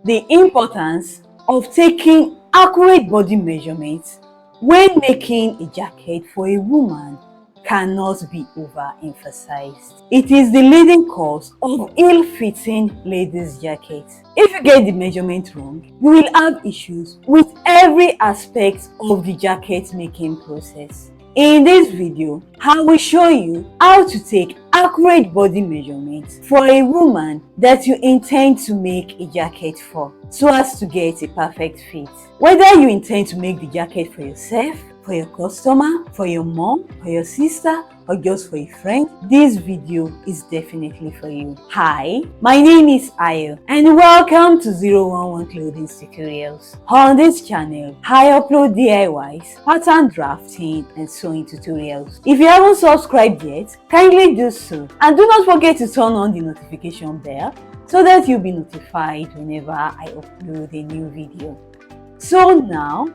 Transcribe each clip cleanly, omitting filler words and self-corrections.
The importance of taking accurate body measurements when making a jacket for a woman cannot be overemphasized. It is the leading cause of ill-fitting ladies' jackets. If you get the measurement wrong, you will have issues with every aspect of the jacket making process. In this video, I will show you how to take accurate body measurements for a woman that you intend to make a jacket for, so as to get a perfect fit. Whether you intend to make the jacket for yourself, for your customer, for your mom, for your sister, or just for a friend, this video is definitely for you. Hi, my name is Ayo and welcome to 011 Clothings Tutorials. On this channel, I upload DIYs, pattern drafting, and sewing tutorials. If you haven't subscribed yet, kindly do so, and do not forget to turn on the notification bell so that you'll be notified whenever I upload a new video. So now,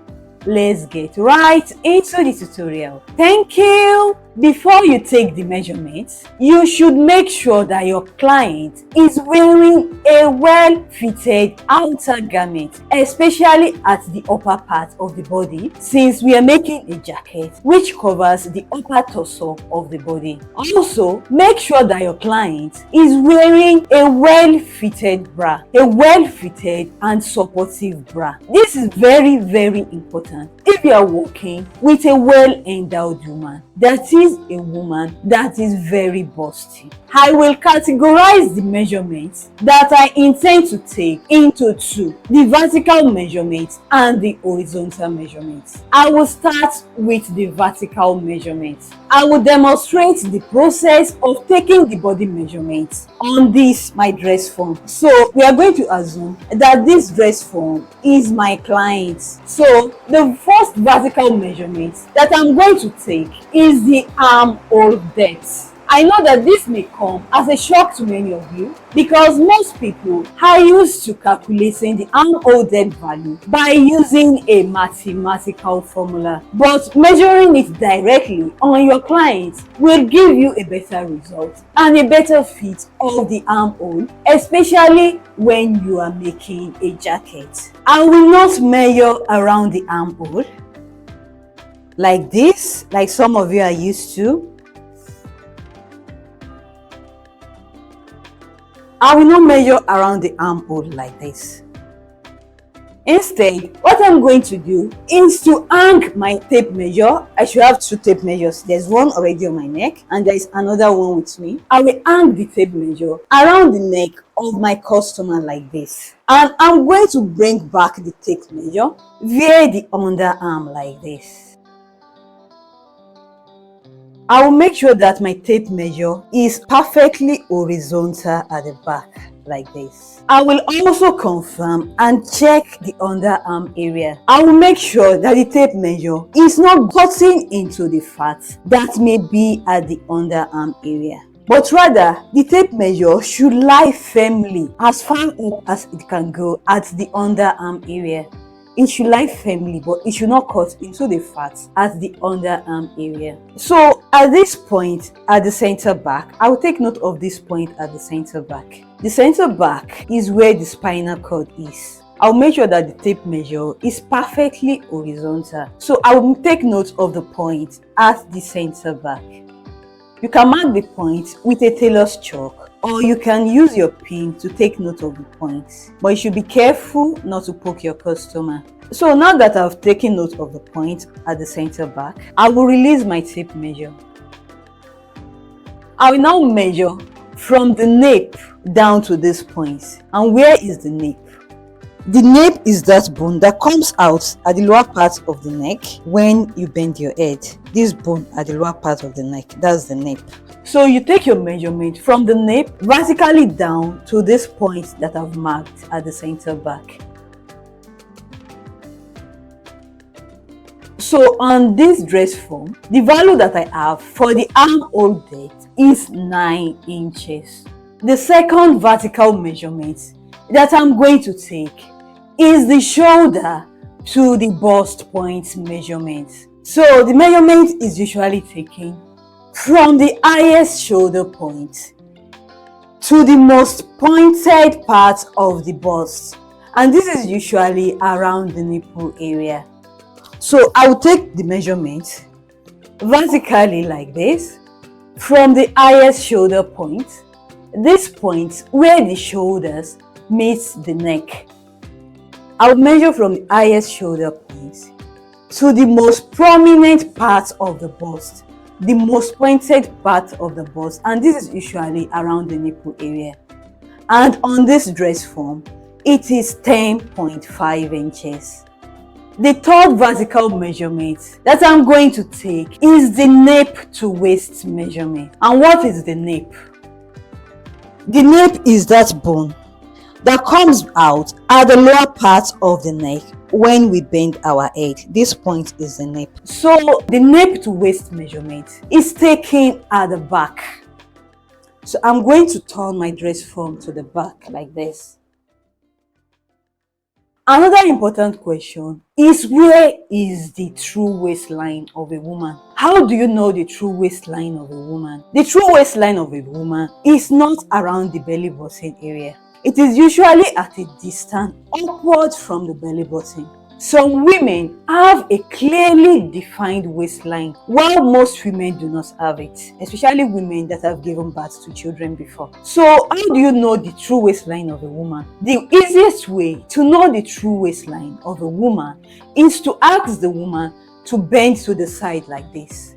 let's get right into the tutorial. Thank you! Before you take the measurements, you should make sure that your client is wearing a well-fitted outer garment, especially at the upper part of the body, since we are making a jacket which covers the upper torso of the body. Also, make sure that your client is wearing a well-fitted bra, a well-fitted and supportive bra. This is very, very important if you are working with a well-endowed woman, that is a woman that is very busty. I will categorize the measurements that I intend to take into two: the vertical measurements and the horizontal measurements. I will start with the vertical measurements. I will demonstrate the process of taking the body measurements on this my dress form. So we are going to assume that this dress form is my client. So the first vertical measurement that I'm going to take is the armhole depth. I know that this may come as a shock to many of you because most people are used to calculating the armhole depth value by using a mathematical formula, but measuring it directly on your client will give you a better result and a better fit of the armhole, especially when you are making a jacket. I will not measure around the armhole like this, like some of you are used to. I will not measure around the armhole like this. Instead, what I'm going to do is to hang my tape measure. I should have two tape measures. There's one already on my neck and there is another one with me. I will hang the tape measure around the neck of my customer like this. And I'm going to bring back the tape measure via the underarm like this. I will make sure that my tape measure is perfectly horizontal at the back like this. I will also confirm and check the underarm area. I will make sure that the tape measure is not cutting into the fat that may be at the underarm area, but rather the tape measure should lie firmly as far up as it can go at the underarm area. It should lie firmly, but it should not cut into the fat at the underarm area. So at this point at the center back, I will take note of this point at the center back. The center back is where the spinal cord is. I'll make sure that the tape measure is perfectly horizontal. So I will take note of the point at the center back. You can mark the point with a tailor's chalk, or you can use your pin to take note of the points, but you should be careful not to poke your customer. So now that I've taken note of the point at the center back, I will release my tape measure. I will now measure from the nape down to this point. And where is the nape? The nape is that bone that comes out at the lower part of the neck when you bend your head. This bone at the lower part of the neck, that's the nape. So you take your measurement from the nape vertically down to this point that I've marked at the center back. So on this dress form, the value that I have for the armhole depth is 9 inches. The second vertical measurement that I'm going to take is the shoulder to the bust point measurement. So the measurement is usually taken from the highest shoulder point to the most pointed part of the bust. and this is usually around the nipple area. So I will take the measurement vertically like this from the highest shoulder point, this point where the shoulders meets the neck. I will measure from the highest shoulder point to the most prominent part of the bust, the most pointed part of the bust, and this is usually around the nipple area. And on this dress form, it is 10.5 inches. The third vertical measurement that I'm going to take is the nape to waist measurement. And what is the nape? The nape is that bone that comes out at the lower part of the neck when we bend our head. This point is the nape. So the nape to waist measurement is taken at the back. So I'm going to turn my dress form to the back like this. Another important question is, where is the true waistline of a woman? How do you know the true waistline of a woman? The true waistline of a woman is not around the belly button area. It is usually at a distance upward from the belly button. Some women have a clearly defined waistline, while most women do not have it, especially women that have given birth to children before. So how do you know the true waistline of a woman? The easiest way to know the true waistline of a woman is to ask the woman to bend to the side like this.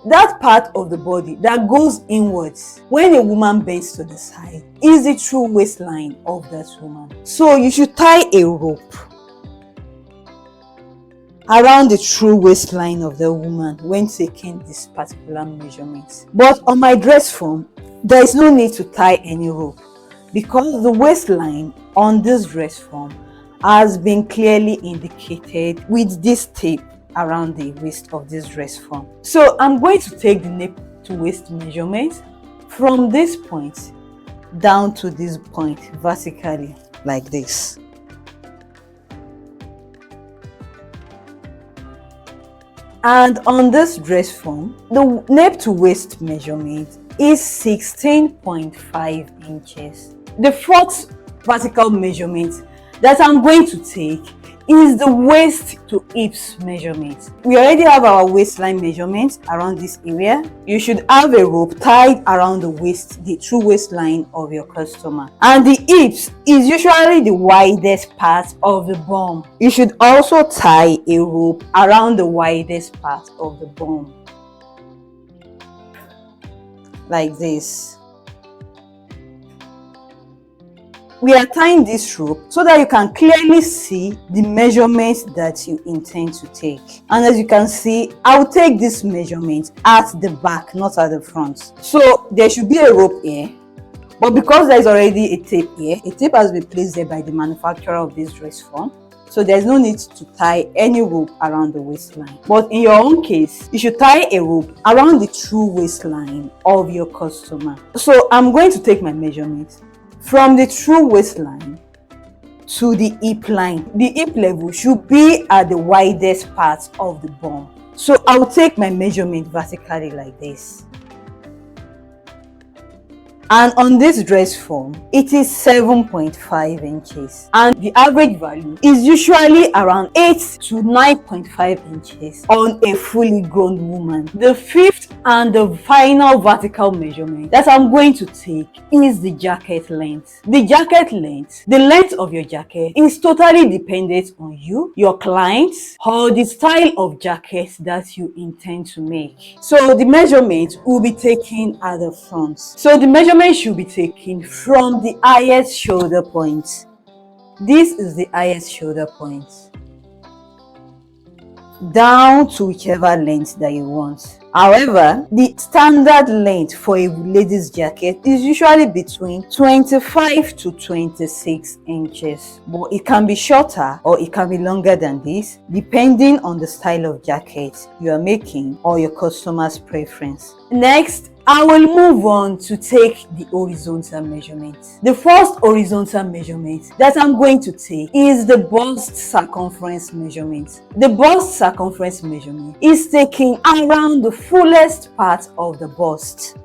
That part of the body that goes inwards when a woman bends to the side is the true waistline of that woman. So you should tie a rope around the true waistline of the woman when taking this particular measurement. But on my dress form, there is no need to tie any rope because the waistline on this dress form has been clearly indicated with this tape around the waist of this dress form. So I'm going to take the nape to waist measurement from this point down to this point vertically like this. And on this dress form, the nape to waist measurement is 16.5 inches. The fourth vertical measurement that I'm going to take is the waist to hips measurement. We already have our waistline measurement around this area. You should have a rope tied around the waist, the true waistline of your customer. And the hips is usually the widest part of the bum. You should also tie a rope around the widest part of the bum. Like this. We are tying this rope so that you can clearly see the measurements that you intend to take. And as you can see, I'll take this measurement at the back, not at the front. So there should be a rope here, but because there is already a tape here, a tape has been placed there by the manufacturer of this dress form. So there's no need to tie any rope around the waistline. But in your own case, you should tie a rope around the true waistline of your customer. So I'm going to take my measurement from the true waistline to the hip line. The hip level should be at the widest part of the bum. So I'll take my measurement vertically like this. And on this dress form, it is 7.5 inches. And the average value is usually around 8 to 9.5 inches on a fully grown woman. The fifth and the final vertical measurement that I'm going to take is the jacket length. The jacket length, the length of your jacket is totally dependent on you, your clients, or the style of jacket that you intend to make. So the measurement will be taken at the front. So the measurement should be taken from the highest shoulder point. This is the highest shoulder point, down to whichever length that you want. However, the standard length for a lady's jacket is usually between 25 to 26 inches, but it can be shorter or it can be longer than this depending on the style of jacket you are making or your customer's preference. Next, I will move on to take the horizontal measurement. The first horizontal measurement that I'm going to take is the bust circumference measurement. The bust circumference measurement is taken around the fullest part of the bust.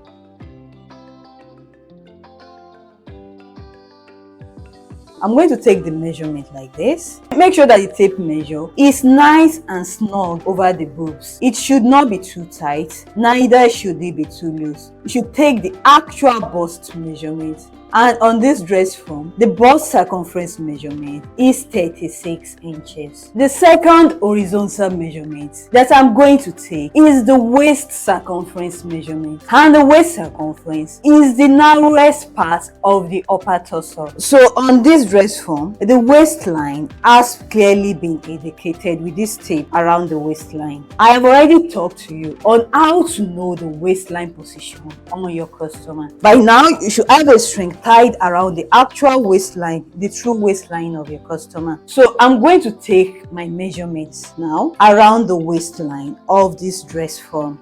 I'm going to take the measurement like this. Make sure that the tape measure is nice and snug over the boobs. It should not be too tight, neither should it be too loose. You should take the actual bust measurement. And on this dress form, the bust circumference measurement is 36 inches. The second horizontal measurement that I'm going to take is the waist circumference measurement. And the waist circumference is the narrowest part of the upper torso. So on this dress form, the waistline has clearly been indicated with this tape around the waistline. I have already talked to you on how to know the waistline position on your customer. By now, you should have a string tied around the actual waistline, the true waistline of your customer. So I'm going to take my measurements now around the waistline of this dress form.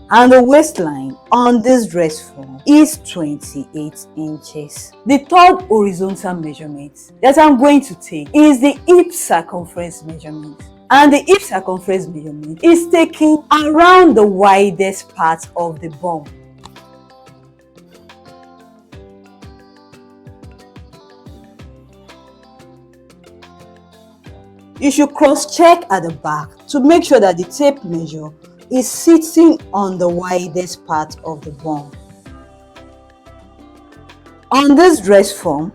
And the waistline on this dress form is 28 inches. The third horizontal measurement that I'm going to take is the hip circumference measurement. And the hip circumference measurement is taken around the widest part of the bum. You should cross-check at the back to make sure that the tape measure is sitting on the widest part of the bum. On this dress form,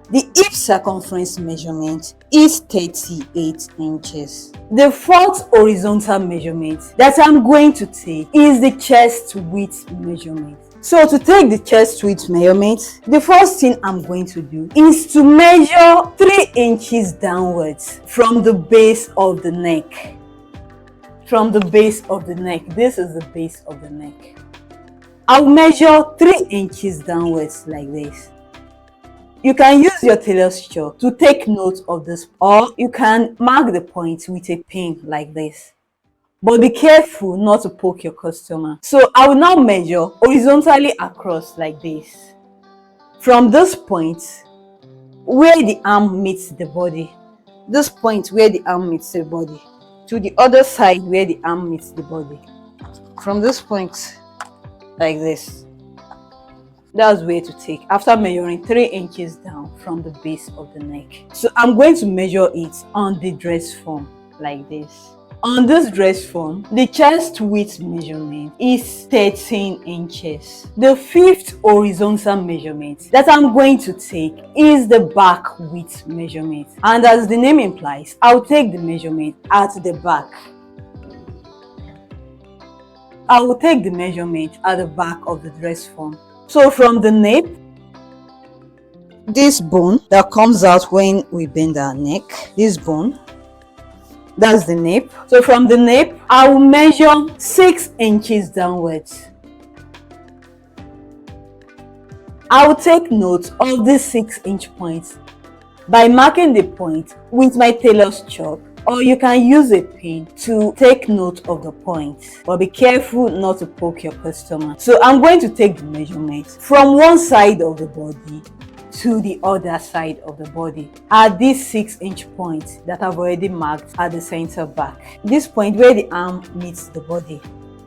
the hip circumference measurement is 38 inches. The fourth horizontal measurement that I'm going to take is the chest width measurement. So to take the chest width measurement, the first thing I'm going to do is to measure 3 inches downwards from the base of the neck. From the base of the neck. This is the base of the neck. I'll measure 3 inches downwards like this. You can use your tailor's chalk to take note of this, or you can mark the point with a pin like this. But be careful not to poke your customer. So I will now measure horizontally across like this. From this point where the arm meets the body, this point where the arm meets the body, to the other side where the arm meets the body. From this point like this. That's where to take after measuring 3 inches down from the base of the neck. So I'm going to measure it on the dress form like this. On this dress form, the chest width measurement is 13 inches. The fifth horizontal measurement that I'm going to take is the back width measurement. And as the name implies, I'll take the measurement at the back. I will take the measurement at the back of the dress form. So from the nape, this bone that comes out when we bend our neck, this bone, that's the nape. So from the nape, I will measure 6 inches downwards. I will take note of this 6-inch point by marking the point with my tailor's chalk, or you can use a pin to take note of the point. But be careful not to poke your customer. So I'm going to take the measurement from one side of the body to the other side of the body at this 6-inch point that I've already marked at the center back. This point where the arm meets the body,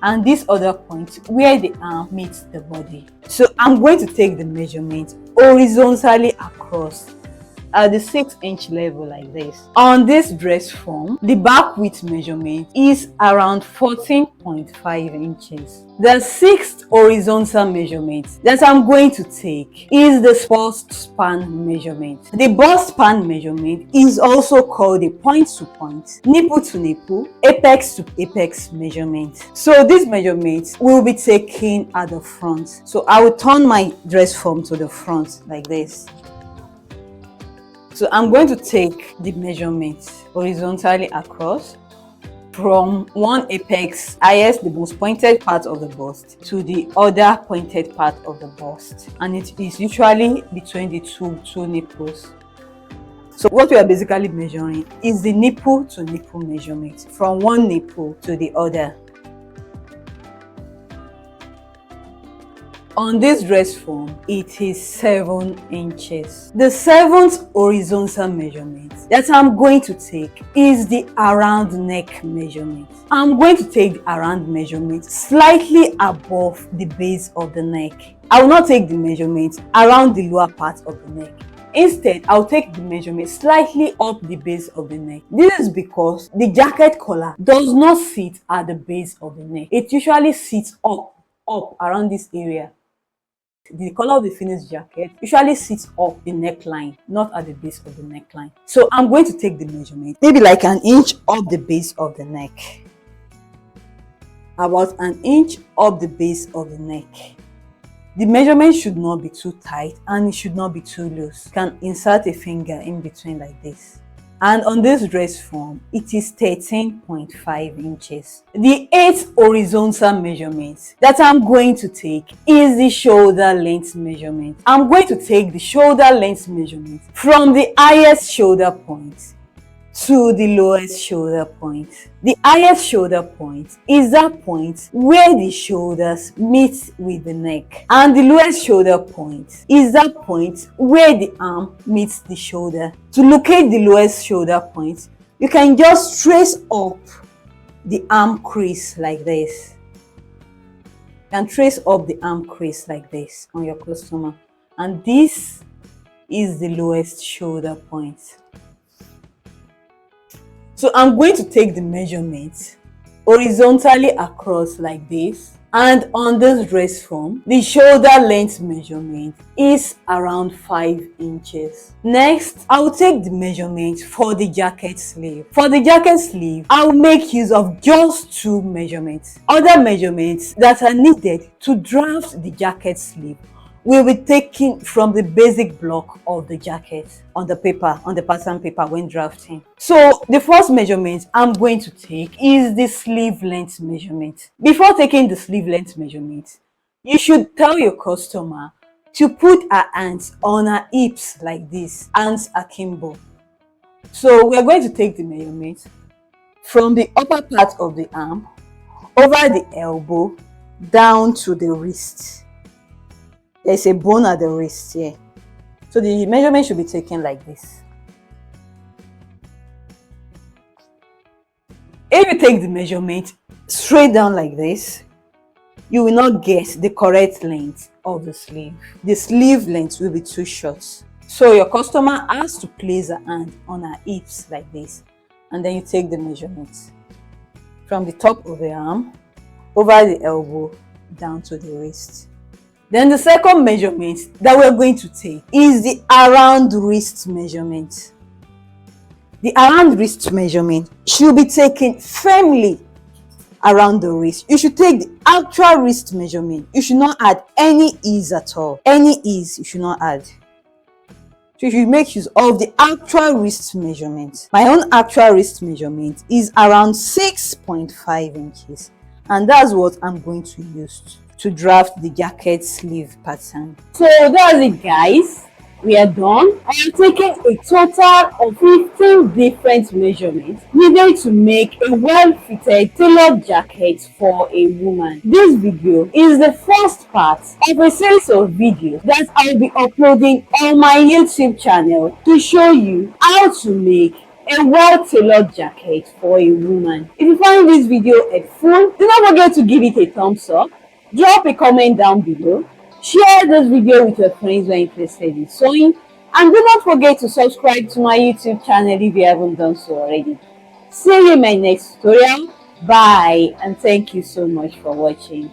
and this other point where the arm meets the body. So I'm going to take the measurement horizontally across at the 6-inch level like this. On this dress form, the back width measurement is around 14.5 inches. The sixth horizontal measurement that I'm going to take is the bust span measurement. The bust span measurement is also called the point to point, nipple to nipple, apex to apex measurement. So this measurement will be taken at the front. So I will turn my dress form to the front like this. So I'm going to take the measurement horizontally across from one apex, highest, the most pointed part of the bust, to the other pointed part of the bust. And it is usually between the two nipples. So what we are basically measuring is the nipple to nipple measurement from one nipple to the other. On this dress form, it is 7 inches. The seventh horizontal measurement that I'm going to take is the around neck measurement. I'm going to take the around measurement slightly above the base of the neck. I will not take the measurement around the lower part of the neck. Instead, I'll take the measurement slightly up the base of the neck. This is because the jacket collar does not sit at the base of the neck. It usually sits up around this area. The collar of the finished jacket usually sits up the neckline, not at the base of the neckline. So I'm going to take the measurement, maybe like an inch up the base of the neck. About an inch up the base of the neck. The measurement should not be too tight and it should not be too loose. You can insert a finger in between like this. And on this dress form, it is 13.5 inches. The 8th horizontal measurement that I'm going to take is the shoulder length measurement. I'm going to take the shoulder length measurement from the highest shoulder point to the lowest shoulder point. The highest shoulder point is that point where the shoulders meet with the neck, and the lowest shoulder point is that point where the arm meets the shoulder. To locate the lowest shoulder point, you can just trace up the arm crease like this. You can trace up the arm crease like this on your customer, and this is the lowest shoulder point. So I'm going to take the measurement horizontally across like this, and on this dress form, the shoulder length measurement is around 5 inches. Next, I'll take the measurement for the jacket sleeve. For the jacket sleeve, I'll make use of just 2 measurements. Other measurements that are needed to draft the jacket sleeve will be taken from the basic block of the jacket on the paper, on the pattern paper when drafting. So the first measurement I'm going to take is the sleeve length measurement. Before taking the sleeve length measurement, you should tell your customer to put her hands on her hips like this, hands akimbo. So we're going to take the measurement from the upper part of the arm, over the elbow, down to the wrist. There's a bone at the wrist here. So the measurement should be taken like this. If you take the measurement straight down like this, you will not get the correct length of the sleeve. The sleeve length will be too short. So your customer has to place her hand on her hips like this, and then you take the measurement from the top of the arm, over the elbow, down to the wrist. Then the second measurement that we're going to take is the around wrist measurement. The around wrist measurement should be taken firmly around the wrist. You should take the actual wrist measurement. You should not add any ease at all. Any ease you should not add. So you should make use of the actual wrist measurement. My own actual wrist measurement is around 6.5 inches. And that's what I'm going to use to draft the jacket sleeve pattern. So that's it, guys. We are done. I am taking a total of 15 different measurements needed to make a well-fitted tailored jacket for a woman. This video is the first part of a series of videos that I'll be uploading on my YouTube channel to show you how to make a well-tailored jacket for a woman. If you find this video helpful, do not forget to give it a thumbs up. Drop a comment down below, share this video with your friends who are interested in sewing, and do not forget to subscribe to my YouTube channel if you haven't done so already. See you in my next tutorial. Bye, and thank you so much for watching.